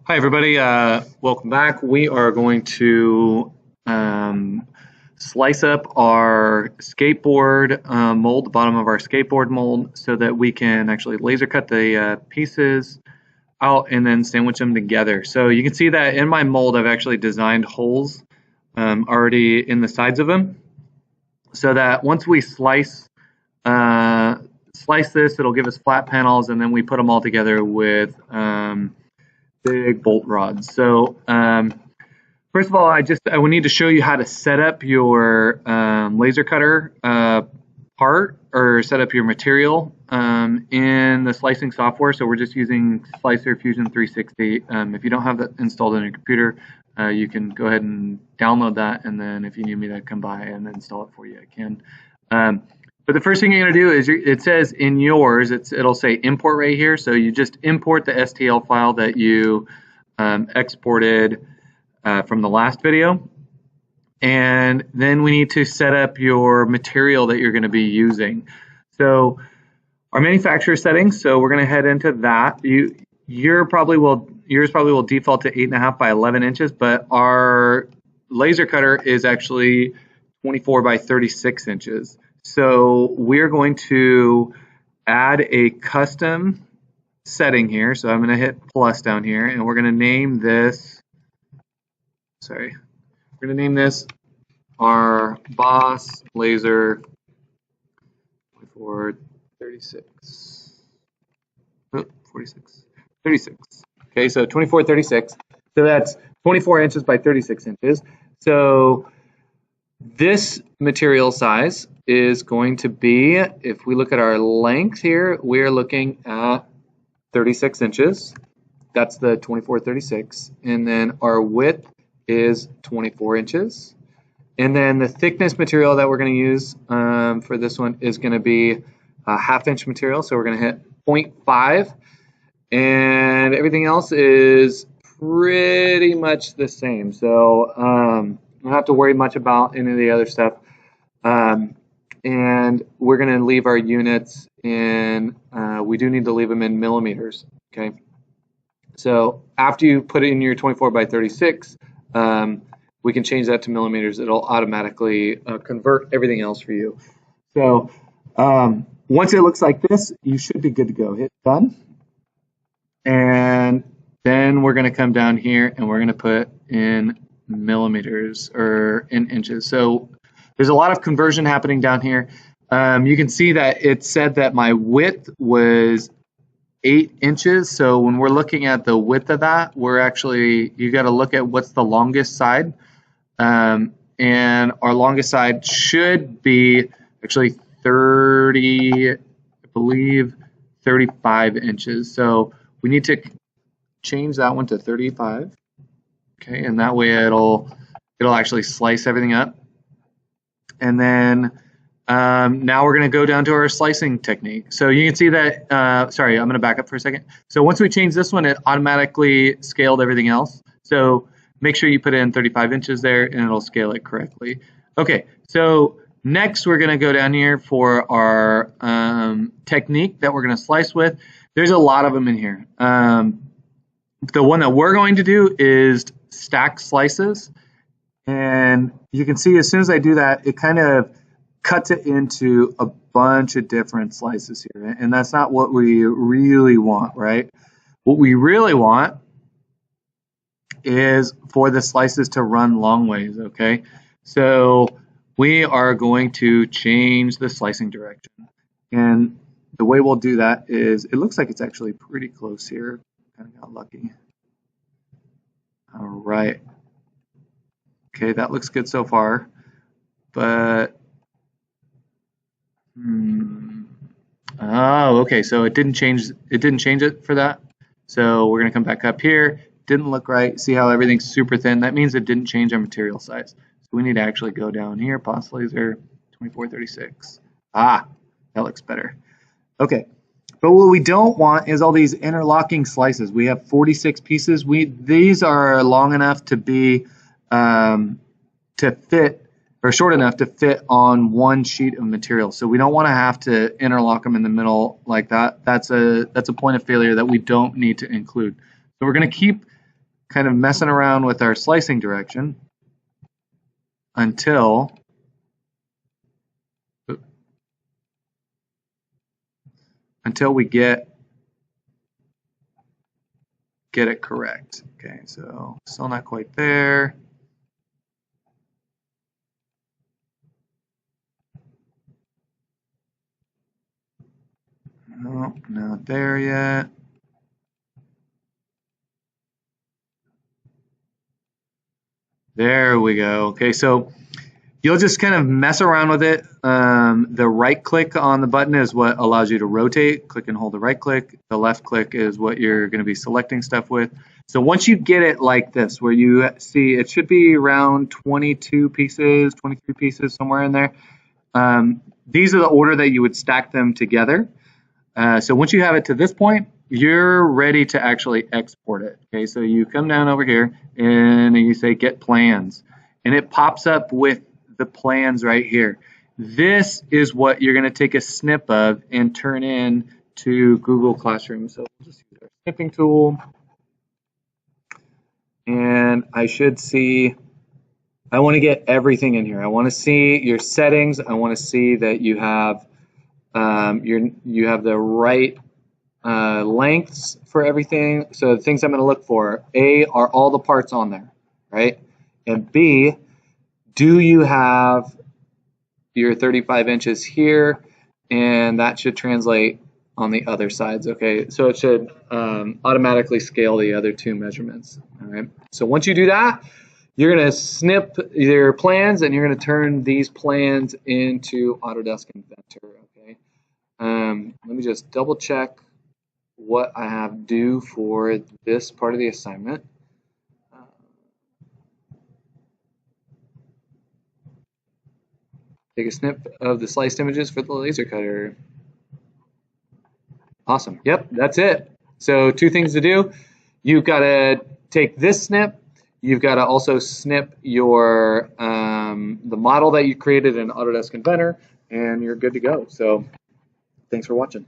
Hi, everybody. Welcome back. We are going to um, slice up our skateboard mold, the bottom of our skateboard mold, so that we can actually laser cut the pieces out and then sandwich them together. So you can see that in my mold, I've actually designed holes already in the sides of them, so that once we uh, slice this, it'll give us flat panels, and then we put them all together with big bolt rods. So first of all, I would need to show you how to set up your laser cutter part or set up your material in the slicing software. So we're just using Slicer Fusion 360. If you don't have that installed on your computer, you can go ahead and download that, and then if you need me to come by and install it for you, I can. But the first thing you're going to do is it says in yours, it'll say import right here. So you just import the STL file that you exported from the last video. And then we need to set up your material that you're going to be using. So our manufacturer settings, so we're going to head into that. Yours probably will default to 8.5 by 11 inches, but our laser cutter is actually 24 by 36 inches. So we're going to add a custom setting here. So I'm going to hit plus down here, and we're going to name this, we're going to name this our Boss Laser 2436. Oh, 46. 36. Okay, so 2436. So that's 24 inches by 36 inches. So this material size is going to be, if we look at our length here, we're looking at 36 inches. That's the 2436. And then our width is 24 inches. And then the thickness material that we're going to use for this one is going to be a half-inch material. So we're going to hit 0.5. And everything else is pretty much the same. So don't have to worry much about any of the other stuff. And we're going to leave our units in, we do need to leave them in millimeters, okay? So after you put in your 24 by 36, we can change that to millimeters. It'll automatically convert everything else for you. So once it looks like this, you should be good to go. Hit done. And then we're going to come down here and we're going to put in millimeters or in inches. So there's a lot of conversion happening down here. You can see that it said that my width was 8 inches. So when we're looking at the width of that, you got to look at what's the longest side. And our longest side should be actually 30, I believe 35 inches. So we need to change that one to 35. Okay, and that way it'll actually slice everything up. And then now we're going to go down to our slicing technique. So you can see that, sorry, I'm going to back up for a second. So once we change this one, it automatically scaled everything else. So make sure you put in 35 inches there and it'll scale it correctly. Okay, so next we're going to go down here for our technique that we're going to slice with. There's a lot of them in here. The one that we're going to do is stack slices. And you can see as soon as I do that, it kind of cuts it into a bunch of different slices here. And that's not what we really want, right? What we really want is for the slices to run long ways, okay? So we are going to change the slicing direction. And the way we'll do that is, it looks like it's actually pretty close here. Kind of got lucky. All right. Okay, that looks good so far. But, oh, okay, so it didn't change it for that. So we're gonna come back up here. Didn't look right. See how everything's super thin? That means it didn't change our material size. So we need to actually go down here, Boss Laser 2436. Ah, that looks better. Okay, but what we don't want is all these interlocking slices. We have 46 pieces. These are long enough to be to fit, or short enough to fit on one sheet of material. So we don't want to have to interlock them in the middle like that. That's a point of failure that we don't need to include. So we're going to keep kind of messing around with our slicing direction until we get it correct. Okay, so still not quite there. No, not there yet. There we go. Okay, so you'll just kind of mess around with it. The right click on the button is what allows you to rotate. Click and hold the right click. The left click is what you're going to be selecting stuff with. So once you get it like this, where you see it should be around 22 pieces, 23 pieces, somewhere in there. These are the order that you would stack them together. So once you have it to this point, you're ready to actually export it. Okay, so you come down over here and you say get plans, and it pops up with the plans right here. This is what you're going to take a snip of and turn in to Google Classroom. So we'll just use our snipping tool, and I should see, I want to get everything in here. I want to see your settings. I want to see that you have you have the right lengths for everything. So the things I'm going to look for, A, are all the parts on there, right? And B, do you have your 35 inches here? And that should translate on the other sides, okay? So it should automatically scale the other two measurements, all right? So once you do that, you're going to snip your plans and you're going to turn these plans into Autodesk Inventor, okay? Let me just double check what I have due for this part of the assignment. Take a snip of the sliced images for the laser cutter. Awesome. Yep, that's it. So two things to do. You've got to take this snip. You've got to also snip your the model that you created in Autodesk Inventor, and you're good to go. So thanks for watching.